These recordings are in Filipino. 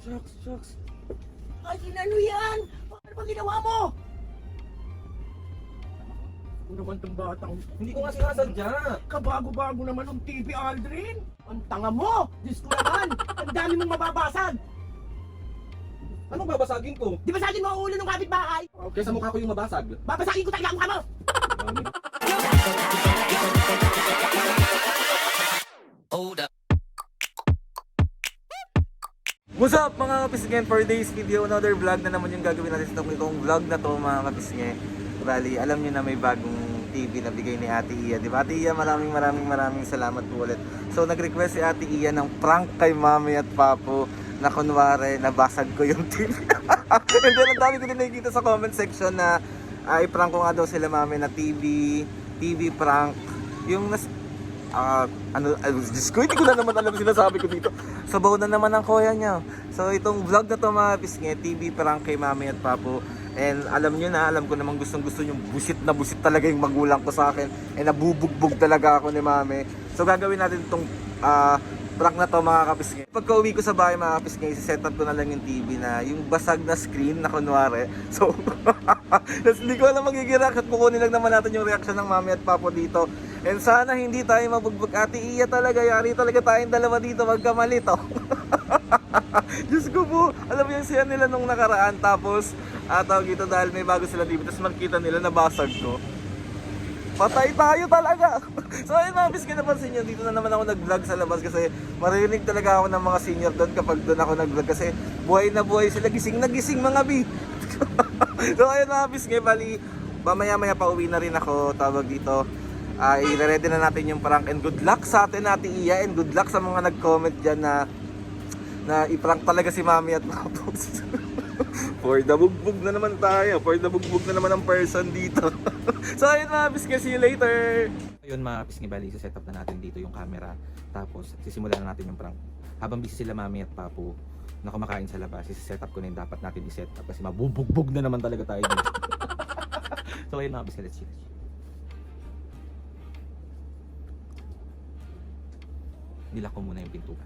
Shucks. Ay, inano yan? Ano ba ginawa mo? Ano naman itong batang? Hindi ko nga sinasadya. Kabago-bago naman ng TV, Aldrin. Ang tanga mo! Diyos ko naman! Ang dami mong mababasag! Anong babasagin ko? Di ba sa akin mo ang ulo ng kapitbahay? Kaya sa mukha ko yung mabasag. Babasagin ko talaga ang mukha mo! What's up mga kapisngen? For today's video, another vlog na naman yung gagawin natin sa itong vlog na to mga kapisngen. Bali, alam nyo na may bagong TV na bigay ni Ate Iya, di ba? Ate Iya, maraming salamat po ulit. So nag-request si Ate Iya ng prank kay Mami at Papo na kunwari nabasag ko yung TV. And then ang dami ko din nakikita sa comment section na i-prank ko nga daw sila Mami na TV prank. Yung Diyos ko, hindi ko na naman alam sinasabi ko dito. Sabaw na naman ang kuya niya. So itong vlog na to mga pisnge, TV prank kay Mami at Papo. And alam nyo na, alam ko namang gustong gusto yung busit na busit talaga yung magulang ko sa akin. And nabubugbog talaga ako ni Mami. So gagawin natin itong prank na to mga kapisnge. Pagka uwi ko sa bahay mga kapisnge, set up ko na lang yung TV na yung basag na screen na kunwari. So hindi ko alam magiging reaction. Kukunin lang naman natin yung reaction ng Mami at Papo dito. And sana hindi tayo mabugbog. Ate Iya talaga, yari talaga tayong dalawa dito magkamali to. Diyos ko po, alam mo yung siya nila nung nakaraan. Tapos, tawag ito dahil may bago sila dito. Tapos makita nila na basag ko. Patay tayo talaga. So ayun mga biskin, napansin nyo, dito na naman ako nag-vlog sa labas. Kasi marinig talaga ako ng mga senior doon kapag doon ako nag-vlog. Kasi buhay na buhay sila, gising na gising mga bi. So ayun mga biskin, bali, mamaya-maya pa uwi na rin ako. Tawag dito. I-ready na natin yung prank, and good luck sa atin Ate Iya, and good luck sa mga nag-comment dyan na i-prank talaga si Mami at Papo. For the bugbog na naman tayo, for the bugbog na naman ang person dito. So ayun mga bisnge, see you later. Ayun mga pisngi, bali, set up na natin dito yung camera. Tapos sisimulan na natin yung prank. Habang busy sila Mami at Papo na kumakain sa labas, set up ko na yung dapat natin i-set up. Kasi mabubugbog na naman talaga tayo dito. So ayun mga pisngi, let's see. Nilak ko muna yung pintuan.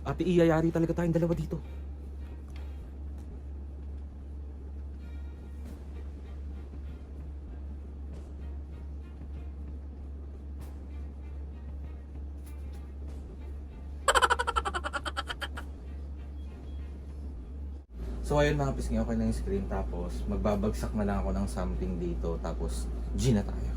Ate Iya, yari talaga tayong dalawa dito. So ayun mga pisngi, okay na yung screen. Tapos magbabagsak na lang ako ng something dito. Tapos G na tayo.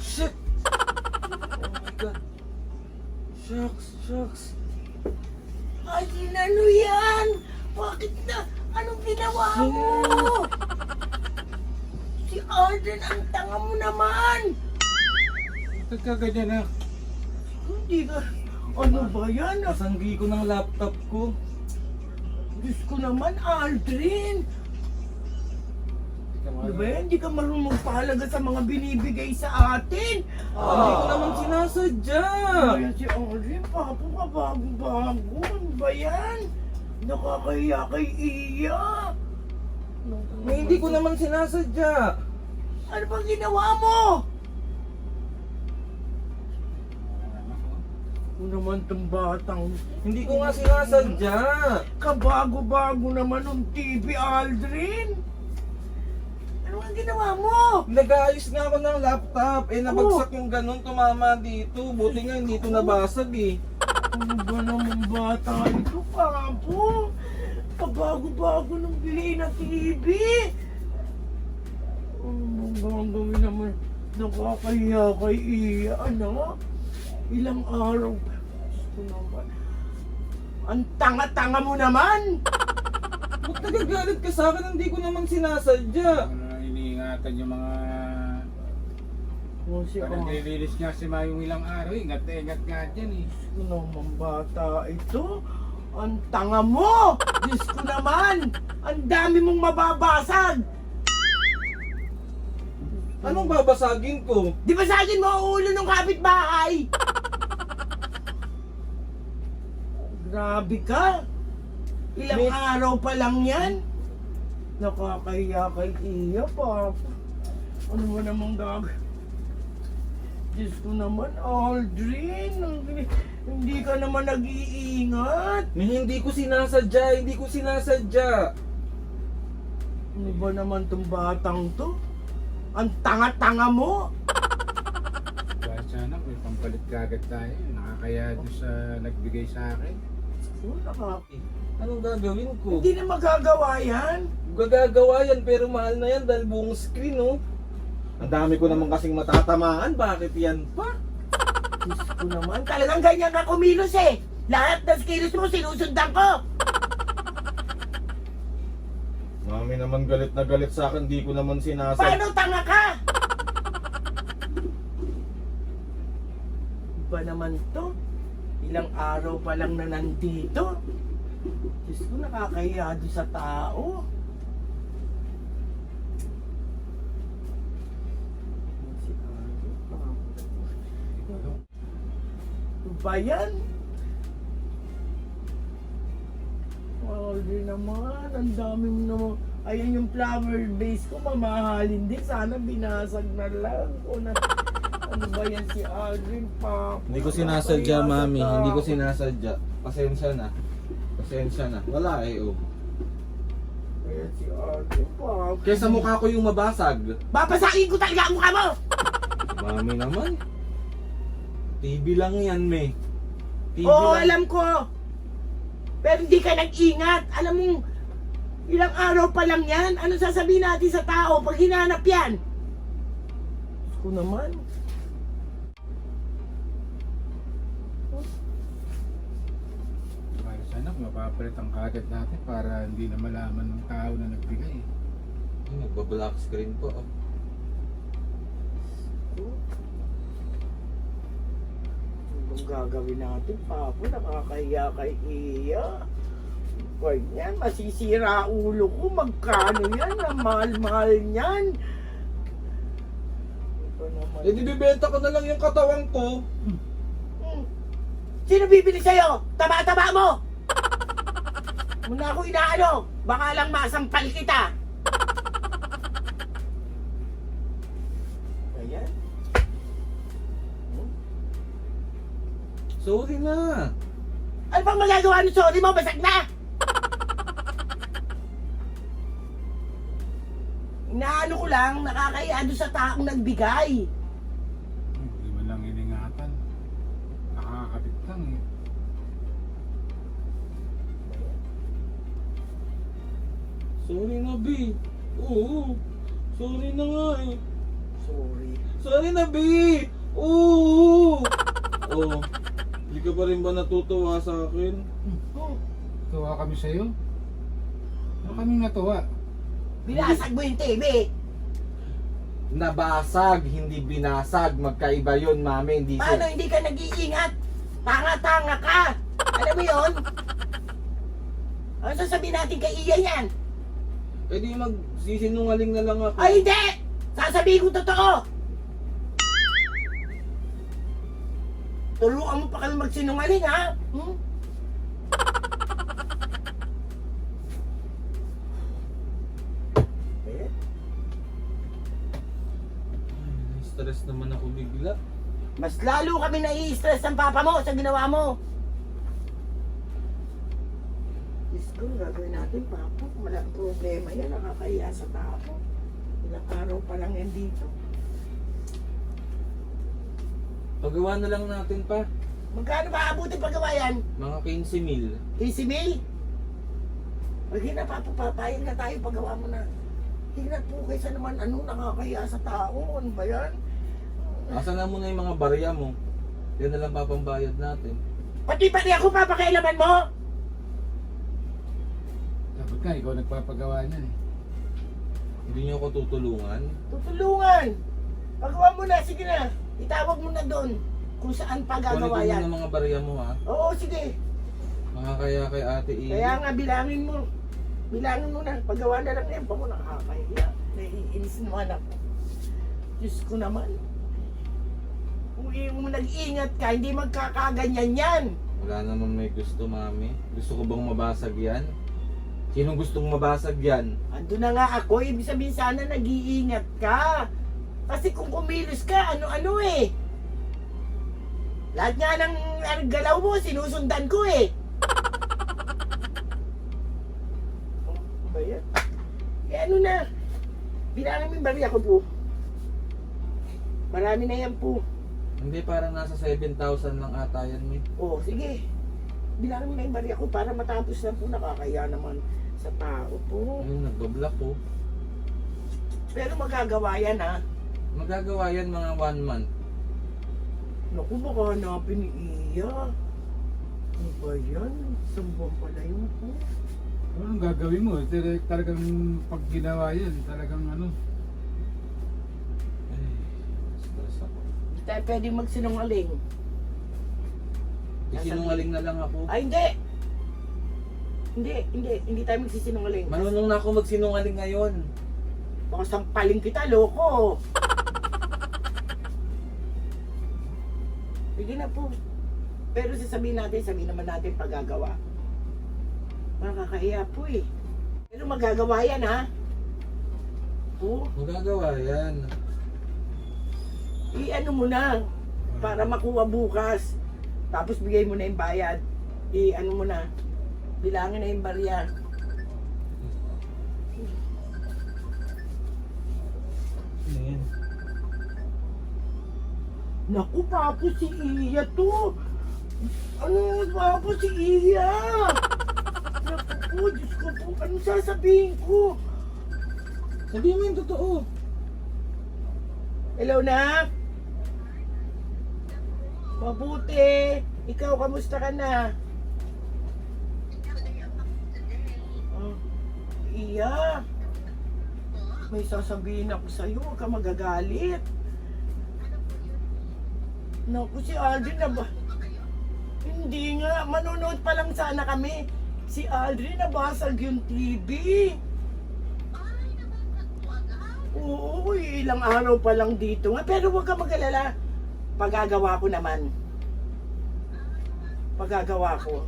Shit! Oh my God. Shucks. Ay, inano yan? Bakit na? Anong ginawa mo? Si Aldrin, ang tanga mo naman! Bakit ka ganyan na? Hindi ka... Ano ba yan? Nasanggi ko ng laptop ko. Diyos ko naman, Aldrin! Ano ba yan? Hindi ka marunong magpahalaga sa mga binibigay sa atin! Hindi ko naman sinasadya. Ayan si Aldrin, Papo ka bago-bago. Ano ba yan? Nakakahiya kay Iya! Hindi ko naman sinasadya. Ano bang ginawa mo? Ano naman tong batang... Hindi ko nga sinasadya. Kabago-bago naman ng TV, Aldrin! Ano ang ginawa mo? Nag-aayos nga ako ng laptop. Nabagsak yung ganun, tumama dito. Buti nga hindi ito nabasag eh. Ano ba naman bata ito, Papo? Kabago-bago ng bili na TV! Ano bang gawin naman? Nakakahiya kay Iya, ano? Ilang araw pa. Gusto naman. Ang tanga-tanga mo naman! Ba't nagagalit ka sa akin? Hindi ko naman sinasadya. Iniingatan yung mga... Oh, si Parang nililinis nga si Mayong ilang araw, ingat na ingat nga dyan eh. Ano naman bata ito? Ang tanga mo! Diyos ko naman! Ang dami mong mababasag! Diyos Anong babasagin ko? Di ba sa akin mo ang ulo ng kapitbahay? Grabe ka. Ilang May- araw pa lang yan. Nakakahiya kay Iya, Papa. Ano mo namang gagawin? Diyos ko naman, Aldrin. Hindi ka naman nag-iingat. Hindi ko sinasadya. Ano ba naman tong batang to? Ang tanga-tanga mo. Kaya sana may pampalit kagad tayo. Nakakaya doon sa nagbigay sa akin. Anong gagawin ko? Hindi na magagawa yan. Gagagawa yan pero mahal na yan dahil buong screen, oh. Ang dami ko naman kasing matatamaan. Bakit yan pa? Diyos ko naman, talagang ganyan ka kumilos eh. Lahat ng kilos mo sinusundan ko. Mami naman galit na galit sa akin. Di ko naman sinasadya. Paano tanga ka? Iba naman to. Ilang araw pa lang na nandito. Diyos ko, nakakahiya doon sa tao. Ano ba yan? Hindi naman, ang dami mo naman. Ayun yung flower base ko, mamahalin din. Sana binasag na lang. Ano ba yan si Aldrin, Papa? Hindi ko sinasadya, Mami. Hindi ko sinasadya. Pasensya na. Wala eh, oh. Ayan si Aldrin, Papa. Kesa mukha ko yung mabasag. Papasakin ko talaga ang mukha mo! Mami naman. TV lang yan, me. TV Oo, lang. alam ko. Pero hindi ka nag-ingat. Alam mo, ilang araw pa lang yan. Ano sasabihin natin sa tao pag hinanap yan? Diyos ko naman. Kaya sana mapapalit ang kagad natin para hindi na malaman ng tao na nagbigay. Nagba-black screen po. Oh. Anong gagawin natin, Papa? Nakakahiya kay Iya. Ganyan, masisira ulo ko. Magkano yan? Ang mahal-mahal niyan. Ito naman. Eh di bibenta ko na lang yung katawan ko. Sino bibili sa'yo? Taba-taba mo! Muna ako inaano. Baka lang masampal kita. Ayan. Sorry na. Ano bang magagawa ng sorry mo? Basag na! Inaano ko lang, nakakaya doon sa taong nagbigay. Hindi mo lang iningatan. Nakakapit lang eh. Sorry na, B. Oo. Sorry na nga eh. Sorry. Sorry na, B. Oo. Oh. Hindi ka pa rin ba natutuwa sa akin? Tuwa kami sa'yo. Ano kaming natuwa? Binasag mo yung TV. Nabasag, hindi binasag. Magkaiba yun, Mami. Hindi Paano hindi ka nag-iingat? Tanga-tanga ka! Alam mo yun? Ano sasabihin natin kay Iya yan? Eh di magsisinungaling na lang ako. Ay hindi! Sasabihin ko totoo! Turuan mo pa kami magsinungaling, ha? Hmm? Eh? Stress naman ako bigla. Mas lalo kami nai-stress ng papa mo sa ginawa mo. Diyos ko, gagawin natin, papa. Walang problema yan. Nakakahiya sa tao. Ilang araw pa lang yan dito. Pagawa na lang natin pa. Magkano ba abutin paggawa yan? Mga 15,000. 15,000? Pag hinapapapayag na tayo, paggawa mo na. Tingnan po kaysa naman ano nakakahiya sa tao. Ano ba yan? Asan na muna yung mga barya mo? Yan na lang papambayad natin. Pati ako papakailaman mo! Dapat nga, ikaw nagpapagawa niyan eh. Hindi niyo ako tutulungan. Tutulungan! Pagawa mo na, sige na. Itawag mo na doon kung saan pa Kunin ko gagawa yan. muna mga barya mo, ha? Oo, sige. Makakaya kay Ate Ili. Kaya nga, bilangin mo. Bilangin mo na. Paggawa na lang yan. Bako nakakahiya. Naiinis naman ako. Diyos ko naman. Kung nag-ingat ka, hindi magkakaganyan yan. Wala naman may gusto, mami. Gusto ko bang mabasag yan? Sinong gustong mabasag yan? Ando na nga ako, ibig sabihin sana nag-iingat ka. Kasi kung kumilos ka, ano-ano eh. Lahat nga ng galaw mo, sinusundan ko eh. Ano ba yan? Eh ano na? Bilangin mo yung bariya ko po. Marami na yan po. Hindi, parang nasa 7,000 lang ata yan, mi. Oh, sige. Bilangin mo na yung bariya ko para matapos na po. Nakakaya naman sa tao po. Ayun, nagdo-block po. Pero magagawa yan ha. Magagawa yan mga 1 month. Naku, baka hanapin ni Iya. Ano ba yan? Isang buwan pala yun po. Anong gagawin mo? Talagang pag ginawa yan, talagang ano. Ay, stress ako. Hindi tayo pwede magsinungaling. Sinungaling na lang ako. Ay, hindi! Hindi tayo magsisinungaling. Marunong na ako magsinungaling ngayon. Baka sampaling kita, loko. Sige na po. Pero sabihin naman natin paggagawa. Makakahiya po eh. Pero magagawa yan ha. Po, Magagawa yan. i-ano mo na para makuha bukas. Tapos bigay mo na yung bayad. I-ano mo na. Bilangin na yung barya. Ano yan? Naku, papo si Iya to. Ano, papo si Iya? Naku po, Diyos ko po. Anong sasabihin ko? Sabihin mo yung totoo. Hello, Nak? Mabuti. Ikaw, kamusta ka na? Oh, Iya. May sasabihin ako sa'yo. Huwag ka magagalit. Naku, si Aldrin na ba? Hindi nga. Manonood pa lang sana kami. Si Aldrin nabasag yung TV. Oo, ilang araw pa lang dito nga. Pero huwag ka mag-alala. Pagagawa ko naman. Pagagawa ko.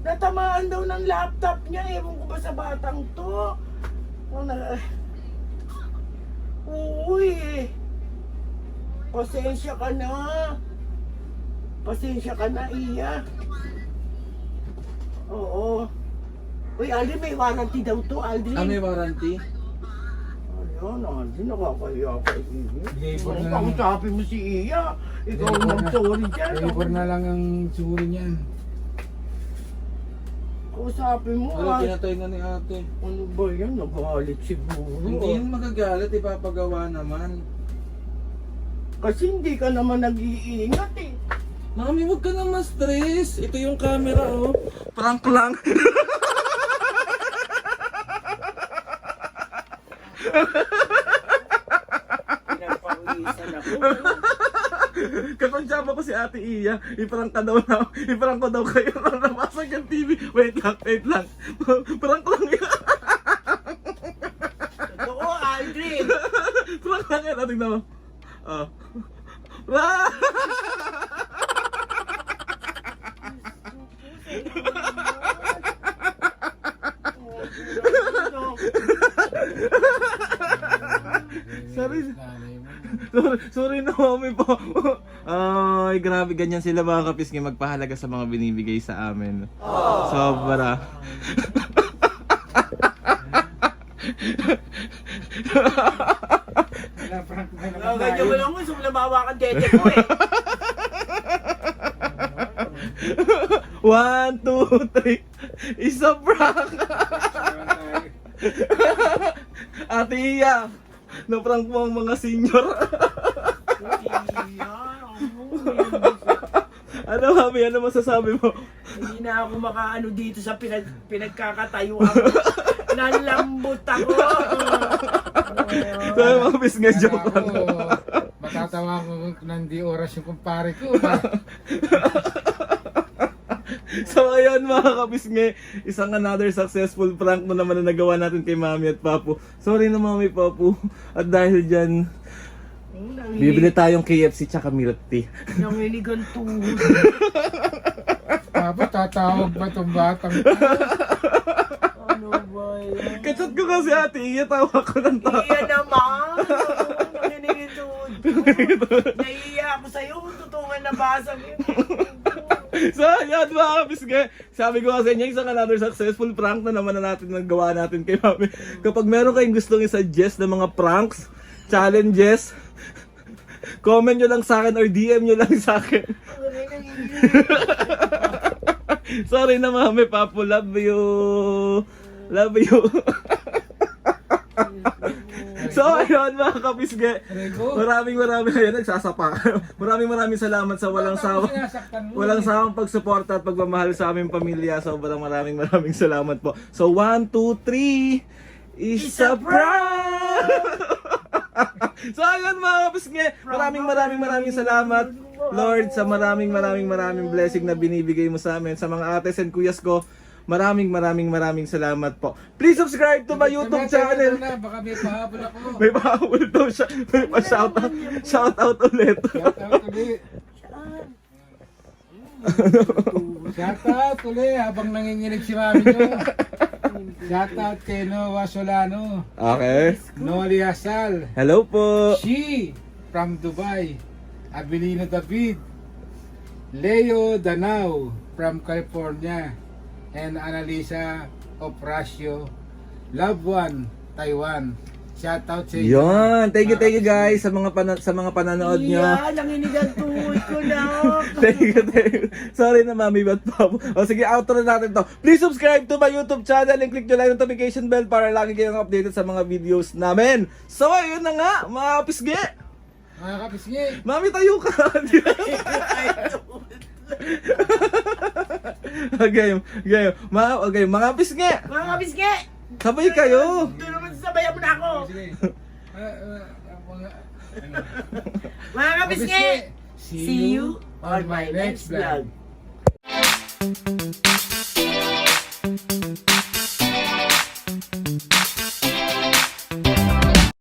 Natamaan daw ng laptop niya. Ewan ko ba sa batang to. Uy. Pasensya ka na. Pasensya ka na, Iya. Oo. Uy, Aldrin, may warranty daw to, Aldrin. Ah, may warranty? Ayun, Aldrin, nakakaya ka, Iya. Labor na lang. Pangusapin mo si Iya. Ikaw Labor ang na. sorry dyan. Labor na lang ang suri niyan. Kausapin mo, Ano, ah. pinatay na ni ate. Ano ba yan? Nagalit siguro. Hindi yun magagalit, ipapagawa naman. Kasi hindi ka naman nag-iingat eh. Mami, huwag ka na ma-stress. Ito yung camera, oh. Prank lang. Pinapawisan ako. Kakonsyaba ko si Ate Iya, iprank ko daw kayo na nabasag yung TV. Wait lang. Prank lang yan. Totoo, Aldrin. Prank lang yan, tingnan mo. Oh. Sorry. Sorry na mami po. Ay, grabe, ganyan sila mga kapisngi magpahalaga sa mga binibigay sa amin. Sobra. Ganyan mo lang mo, sumulabawa kang dede ko eh. 1, 2, 3. Isa prank. Ate Iya, na-prank mo ang mga senior. Ano mami, ano masasabi mo? Hindi na ako makaano dito sa pinagkakatayuan. Nalambot ako. So mga bisnga joke lang. Matatawa ko nang di oras yung kumpare ko. So ayun mga kapisngi, isang another successful prank na naman na nagawa natin kay Mami at Papu. Sorry na Mami Papu. At dahil dyan, bibili tayong KFC tsaka milk tea. Nangiligan tuhod. Papa, tatawag ba itong batang? Ano ba yan? Kachat ko kasi ate, iya tawa ko ng tawa. Iya naman. Nanginigin tuhod ko. Naiiya ako sa'yo. Totoo nga nabasag yun. So ayan mga kapisngi, sabi ko kasi inyo, isang another successful prank na naman na natin nagawa natin kay Mami. Kapag meron kayong gustong i-suggest na mga pranks, challenges, comment nyo lang sa akin or DM nyo lang sa akin. Sorry na Mami Papu, love you. Love you. So ayun mga kapisngi, maraming ayun, nagsasapa. maraming salamat sa walang sawang pagsuporta at pagmamahal sa aming pamilya. Sobrang maraming salamat po. So 1, 2, 3, is a prank! So ayun mga kapisngi, maraming salamat Lord sa maraming blessing na binibigay mo sa amin. Sa mga ates and kuyas ko, maraming salamat po. Please subscribe to my YouTube channel. Baka may pahabol ako. May pahabol daw siya. May pa-shoutout ulit. Shoutout ulit. Shoutout ulit habang nanginginig si mami nyo. Shoutout kay Noah Solano. Okay. Noah Liasal. Hello po. She from Dubai. Abilino David. Leo Danao from California. And Annalisa Oprasio, Love One, Taiwan. Shoutout sa inyo. Yon, thank you guys sa mga pananood nyo. Iya, nanginigan tuhod ko na. Thank you. Sorry na Mami but Pop. O sige, outro na natin to. Please subscribe to my YouTube channel and click nyo lang yung notification bell para lagi kayong updated sa mga videos namin. So ayun na nga, mga kapisngi. Mga kapisngi. Mami, tayo ka. Okay, mga pisngi. Mga kapisngi! Sabay kayo. Ito naman sabayan mo na ako. Sige. Mga kapisngi! See you on my next vlog.